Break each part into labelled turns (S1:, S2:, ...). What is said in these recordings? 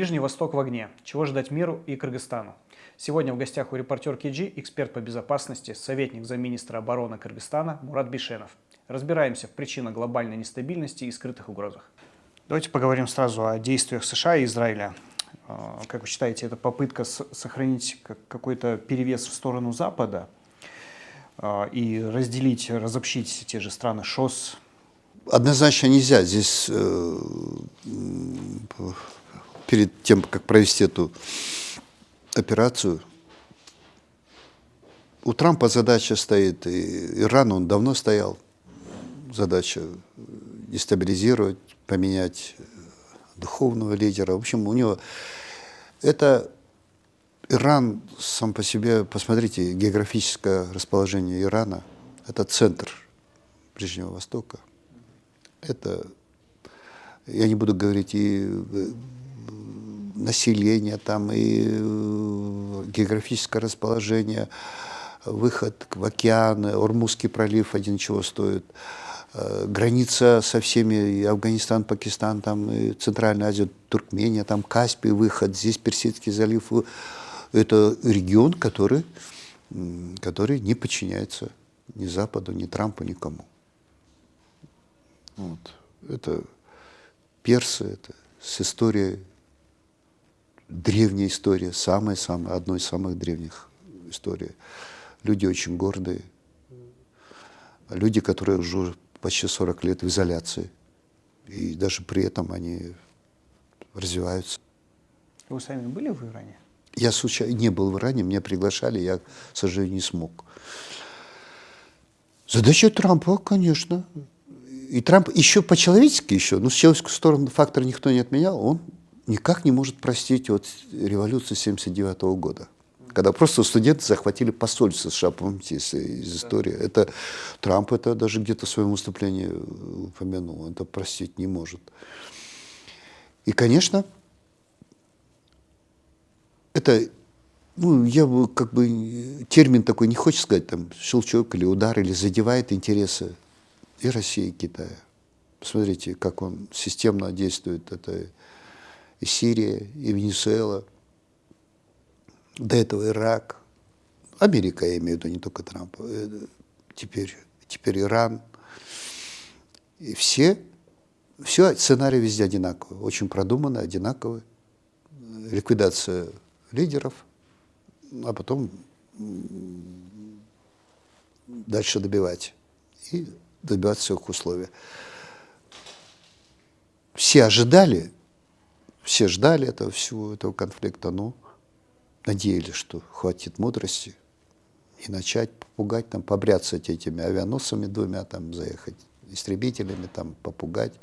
S1: Ближний Восток в огне. Чего ждать миру и Кыргызстану? Сегодня в гостях у «Репортер КG» эксперт по безопасности, советник замминистра обороны Кыргызстана Мурат Бишенов. Разбираемся в причинах глобальной нестабильности и скрытых угрозах. Давайте поговорим сразу о действиях США и Израиля. Как вы считаете, это попытка сохранить какой-то перевес в сторону Запада и разделить, разобщить те же страны ШОС?
S2: Однозначно нельзя. Здесь перед тем, как провести эту операцию, у Трампа задача стоит, и Иран, он давно стоял, задача дестабилизировать, поменять духовного лидера. В общем, у него это Иран сам по себе, посмотрите, географическое расположение Ирана, это центр Ближнего Востока. Это, я не буду говорить и население там, и географическое расположение, выход в океан, Ормузский пролив один чего стоит, граница со всеми, и Афганистан, Пакистан, там, и Центральная Азия, Туркмения, там Каспий, выход, здесь Персидский залив. Это регион, который не подчиняется ни Западу, ни Трампу, никому. Вот. Это персы, это с историей, древняя история, одной из самых древних историй. Люди очень гордые, люди, которые уже почти 40 лет в изоляции, и даже при этом они развиваются.
S1: Вы сами были в Иране?
S2: Я случайно не был в Иране, меня приглашали, я, к сожалению, не смог. Задача Трампа, конечно. И Трамп еще по-человечески, но с человеческой стороны фактор никто не отменял, он никак не может простить от революции 1979 года. Когда просто студенты захватили посольство США, помните, из истории. Это Трамп это даже где-то в своем выступлении упомянул, он это простить не может. И, конечно, это, я бы термин такой не хочется сказать, там, щелчок или удар, или задевает интересы и России, и Китая. Посмотрите, как он системно действует. Это и Сирия, и Венесуэла, до этого Ирак, Америка, я имею в виду, не только Трамп, теперь Иран. И все сценарии везде одинаковые, очень продуманные, одинаковые. Ликвидация лидеров, а потом дальше добивать. И добиваться их условий. Все ждали всего этого конфликта, но надеялись, что хватит мудрости и начать попугать, там, побряцать этими авианосцами двумя, там, заехать истребителями, там, попугать.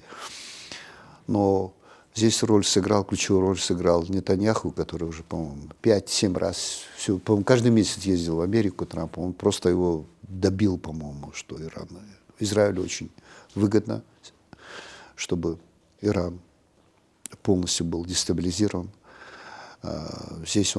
S2: Но здесь ключевую роль сыграл Нетаньяху, который уже, по-моему, 5-7 раз, по-моему, каждый месяц ездил в Америку Трамп, он просто его добил, по-моему, что Израилю очень выгодно, чтобы Иран полностью был дестабилизирован. Здесь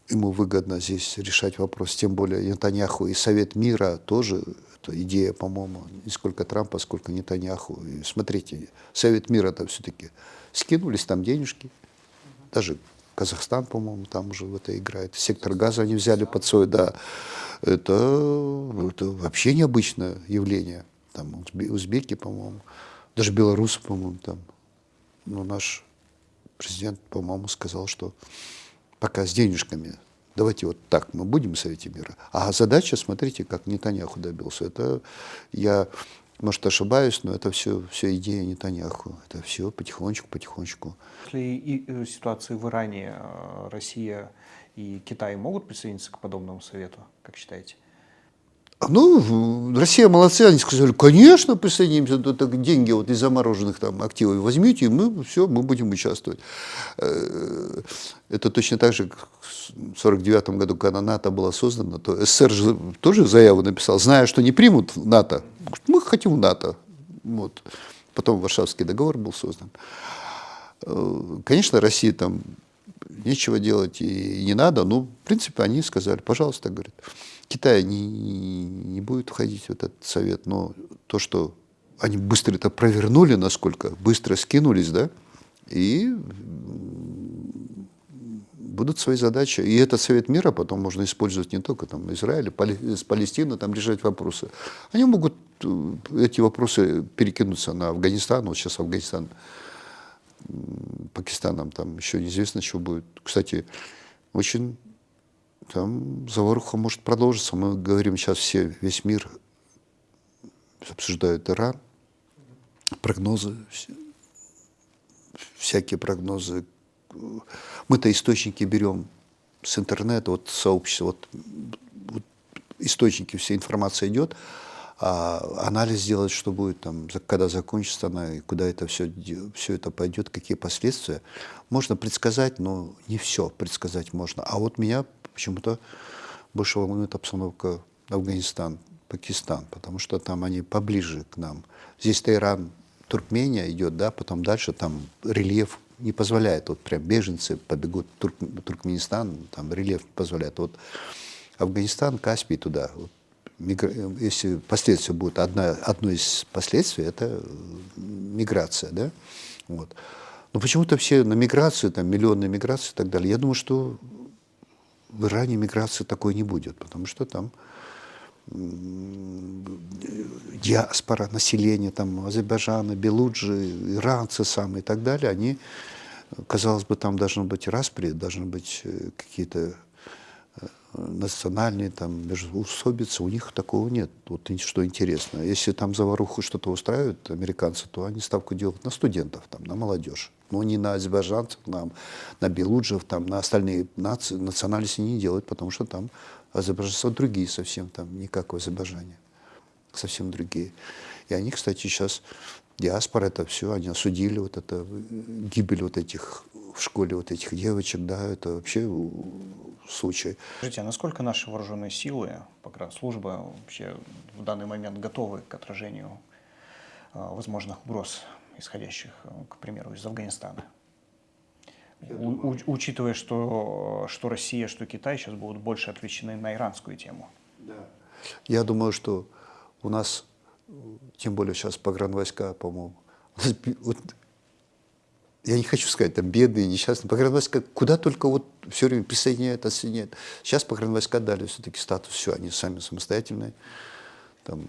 S2: ему выгодно здесь решать вопрос, тем более Нетаньяху и Совет мира тоже, это идея, по-моему, не сколько Трампа, сколько Нетаньяху. И смотрите, Совет мира-то все-таки скинулись там денежки, даже Казахстан, по-моему, там уже в это играет. Сектор газа они взяли под свой, да. Это вообще необычное явление. Там узбеки, по-моему, даже белорусы, по-моему, там. Но наш президент, по-моему, сказал, что пока с денежками, давайте вот так мы будем в Совете мира. А задача, смотрите, как Нетаньяху добился. Это я, может, ошибаюсь, но это все идея Нетаньяху. Это все потихонечку.
S1: После ситуации в Иране Россия и Китай могут присоединиться к подобному совету, как считаете?
S2: Россия молодцы, они сказали, конечно, присоединимся, деньги вот из замороженных там активов возьмите, и мы будем участвовать. Это точно так же, как в 1949 году, когда НАТО было создано, то СССР же тоже заяву написал, зная, что не примут НАТО, мы хотим в НАТО. Вот. Потом Варшавский договор был создан. Конечно, России там нечего делать и не надо, но, в принципе, они сказали, пожалуйста, говорят. Китай не будет входить в этот совет, но то, что они быстро это провернули, насколько быстро скинулись, да, И будут свои задачи. И этот Совет мира потом можно использовать не только там Израиль, с Палестиной, там решать вопросы. Они могут эти вопросы перекинуться на Афганистан. Вот сейчас Афганистан, Пакистаном там еще неизвестно, что будет. Кстати, очень там заваруха может продолжиться. Мы говорим сейчас весь мир обсуждает Иран, прогнозы, всякие прогнозы. Мы-то источники берем с интернета, вот сообщества, вот источники, вся информация идет, а анализ делать, что будет там, когда закончится она, и куда это все это пойдет, какие последствия. Можно предсказать, но не все предсказать можно. А вот меня почему-то больше волнует обстановка Афганистан, Пакистан, потому что там они поближе к нам. Здесь-то Иран, Туркмения идет, да, потом дальше там рельеф не позволяет, вот прям беженцы побегут в Туркменистан, там рельеф не позволяет. Вот Афганистан, Каспий туда. Вот, если последствия будут, одно из последствий это миграция, да, вот. Но почему-то все на миграцию, там миллионные миграции и так далее. Я думаю, что в Иране миграции такой не будет, потому что там диаспора, население, там, Азербайджана, Белуджи, иранцы самые и так далее, они, казалось бы, там должны быть распри, должны быть какие-то национальные там междоусобицы, у них такого нет. Вот что интересно. Если там заваруху что-то устраивают американцы, то они ставку делают на студентов, там, на молодежь. Но не на азербайджанцев, на белуджев, там, на остальные национальности не делают, потому что там азербайджанцы другие совсем, там не как в Азербайджане. Совсем другие. И они, кстати, сейчас, диаспора, это все, они осудили вот это, гибель вот этих в школе вот этих девочек, да, это вообще случай.
S1: Скажите, а насколько наши вооруженные силы, погранслужба вообще в данный момент готовы к отражению возможных угроз, исходящих, к примеру, из Афганистана? Учитывая, что Россия, что Китай сейчас будут больше отвлечены на иранскую тему.
S2: Да. Я думаю, что у нас, тем более сейчас погранвойска, по-моему, вот, я не хочу сказать, там, бедные, несчастные, погранвойска, куда только вот все время присоединяют, отсоединяют. Сейчас погранвойска дали все-таки статус, все, они сами самостоятельные. Там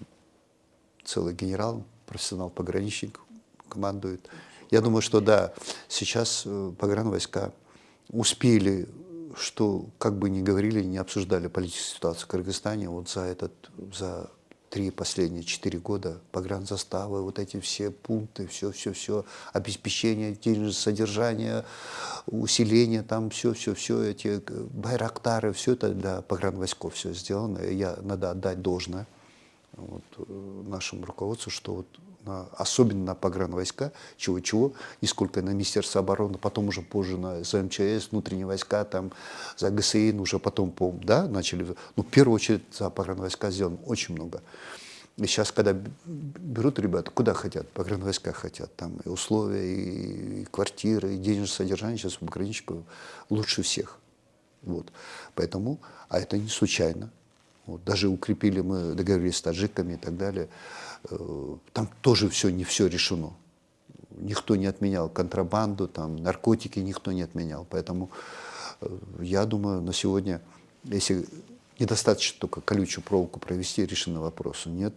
S2: целый генерал, профессионал-пограничник командует. Я думаю, что да, сейчас погранвойска успели, что, как бы ни говорили, не обсуждали политическую ситуацию в Кыргызстане, вот за 3 последние 4 года погранзаставы, вот эти все пункты, все, обеспечение, денежное содержание, усиление, там все, эти байрактары, все это для погранвойсков все сделано. И надо отдать должное вот, нашему руководству, что вот особенно на погранвойска, чего-чего, и сколько на Министерство обороны, потом уже позже за МЧС, внутренние войска, там, за ГСИН, уже потом, да, начали. Ну, в первую очередь за погранвойска сделано очень много. И сейчас, когда берут ребята, куда хотят, погранвойска хотят, там и условия, и квартиры, и денежное содержание сейчас у пограничников лучше всех. Вот. Поэтому, а это не случайно. Вот, даже укрепили, мы договорились с таджиками и так далее. Там тоже не все решено. Никто не отменял контрабанду, там, наркотики никто не отменял. Поэтому я думаю, на сегодня, если недостаточно только колючую проволоку провести, решены вопросы. Нет,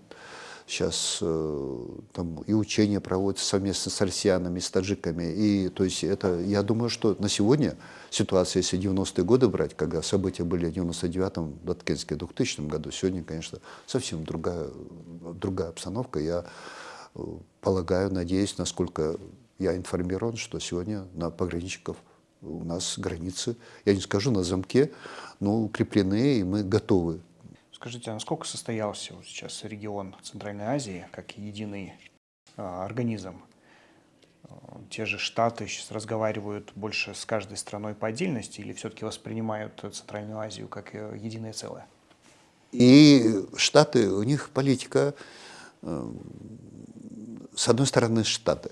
S2: сейчас там и учения проводятся совместно с россиянами, с таджиками. И, то есть это, я думаю, что на сегодня ситуация, если 90-е годы брать, когда события были в 99-м, в 2000 году, сегодня, конечно, совсем другая обстановка. Я полагаю, надеюсь, насколько я информирован, что сегодня на пограничников у нас границы, я не скажу на замке, но укреплены, и мы готовы.
S1: Скажите, а насколько состоялся вот сейчас регион Центральной Азии как единый организм? Те же Штаты сейчас разговаривают больше с каждой страной по отдельности или все-таки воспринимают Центральную Азию как единое целое?
S2: И Штаты, у них политика, с одной стороны, Штаты.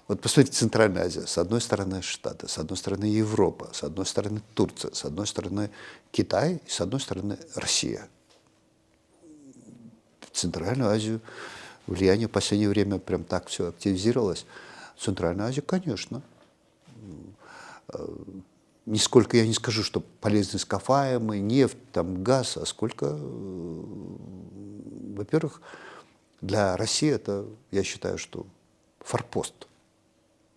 S2: Вот посмотрите, Центральная Азия, с одной стороны Штаты, с одной стороны Европа, с одной стороны Турция, с одной стороны Китай, и с одной стороны Россия. В Центральную Азию влияние в последнее время прям так все активизировалось. В Центральную Азию, конечно. Нисколько я не скажу, что полезны ископаемые, нефть, там, газ, а сколько, во-первых, для России это, я считаю, что форпост.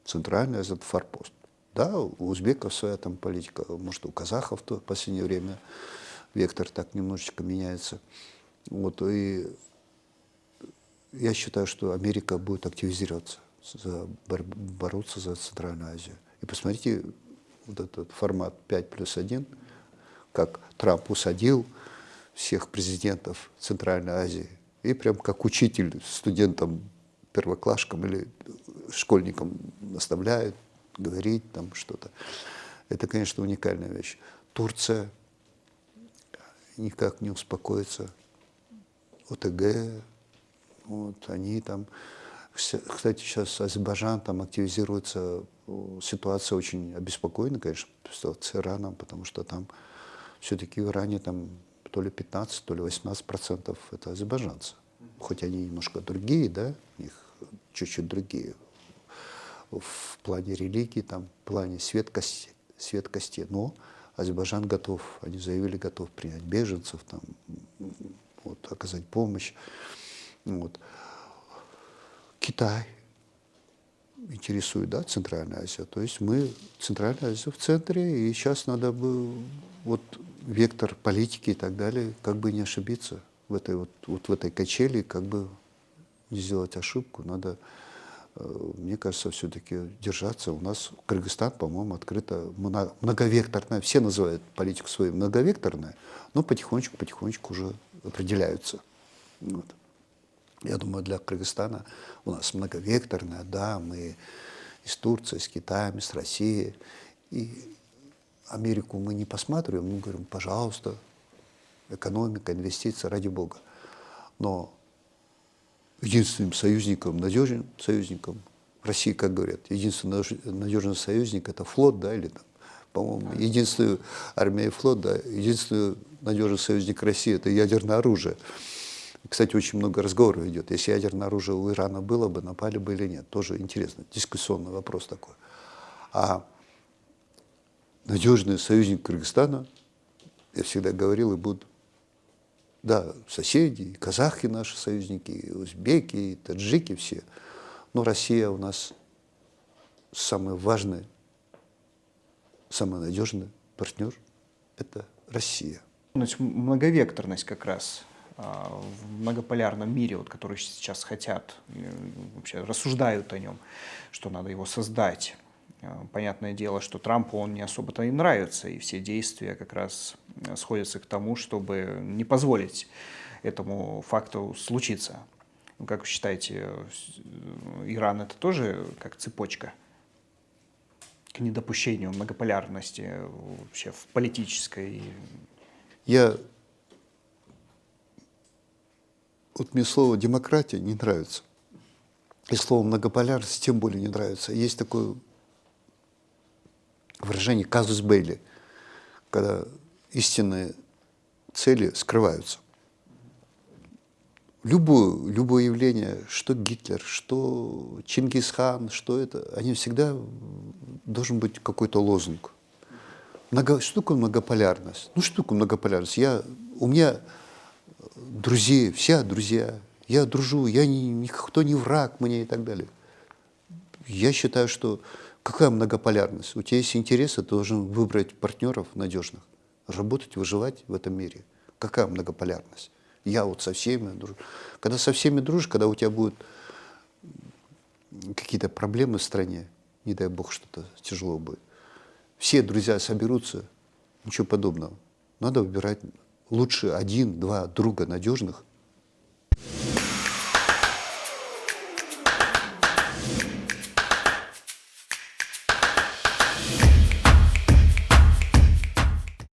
S2: Центральная Азия – это форпост. Да, у узбеков своя там политика, может, у казахов в последнее время вектор так немножечко меняется. Вот, и я считаю, что Америка будет активизироваться, бороться за Центральную Азию. И посмотрите, вот этот формат 5+1, как Трамп усадил всех президентов Центральной Азии, и прям как учитель студентам, первоклашкам или школьникам наставляет, говорить там что-то. Это, конечно, уникальная вещь. Турция никак не успокоится. ОТГ, вот, они там... Кстати, сейчас Азербайджан там активизируется, ситуация очень обеспокоена, конечно, с Ираном, потому что там все-таки в Иране там то ли 15, то ли 18% это азербайджанцы. Хоть они немножко другие, да, у них чуть-чуть другие в плане религии, там, в плане светкости, но Азербайджан готов, они заявили, готов принять беженцев, там, вот, оказать помощь. Вот. Китай интересует, да, Центральная Азия. То есть мы, Центральная Азия в центре, и сейчас надо бы, вот, вектор политики и так далее, как бы не ошибиться в этой, вот в этой качели, как бы не сделать ошибку. Надо, мне кажется, все-таки держаться. У нас Кыргызстан, по-моему, открыто многовекторная. Все называют политику свою многовекторной, но потихонечку уже определяются. Вот. Я думаю, для Кыргызстана у нас многовекторная, да, мы и с Турцией, с Китаем, и с Россией. И Америку мы не посматриваем, мы говорим, пожалуйста, экономика, инвестиции, ради бога. Но единственным союзником, надежным союзником, в России, как говорят, единственный надежный союзник – это флот, да, или там, по-моему, единственная армия и флот, да, единственный надежный союзник России – это ядерное оружие. Кстати, очень много разговоров идет. Если ядерное оружие у Ирана было бы, напали бы или нет. Тоже интересно, дискуссионный вопрос такой. А надежный союзник Кыргызстана, я всегда говорил, и буду, да, соседи, и казахи наши союзники, и узбеки, и таджики все. Но Россия у нас самый важный, самый надежный партнер – это Россия.
S1: Значит, многовекторность как раз в многополярном мире, вот, который сейчас хотят, вообще рассуждают о нем, что надо его создать. Понятное дело, что Трампу он не особо-то и нравится, и все действия как раз сходятся к тому, чтобы не позволить этому факту случиться. Как вы считаете, Иран это тоже как цепочка к недопущению многополярности вообще в политической?
S2: Вот мне слово «демократия» не нравится. И слово «многополярность» тем более не нравится. Есть такое выражение «казус белли», когда истинные цели скрываются. Любое явление, что Гитлер, что Чингисхан, что это, они всегда должен быть какой-то лозунг. Что такое многополярность? Ну, что такое многополярность? У меня друзей, все друзья, я дружу, никто не враг мне и так далее. Я считаю, что какая многополярность? У тебя есть интересы, ты должен выбрать партнеров надежных, работать, выживать в этом мире. Какая многополярность? Я вот со всеми дружу. Когда со всеми дружишь, когда у тебя будут какие-то проблемы в стране, не дай бог, что-то тяжело будет, все друзья соберутся, ничего подобного. Надо выбирать лучше 1-2 друга надежных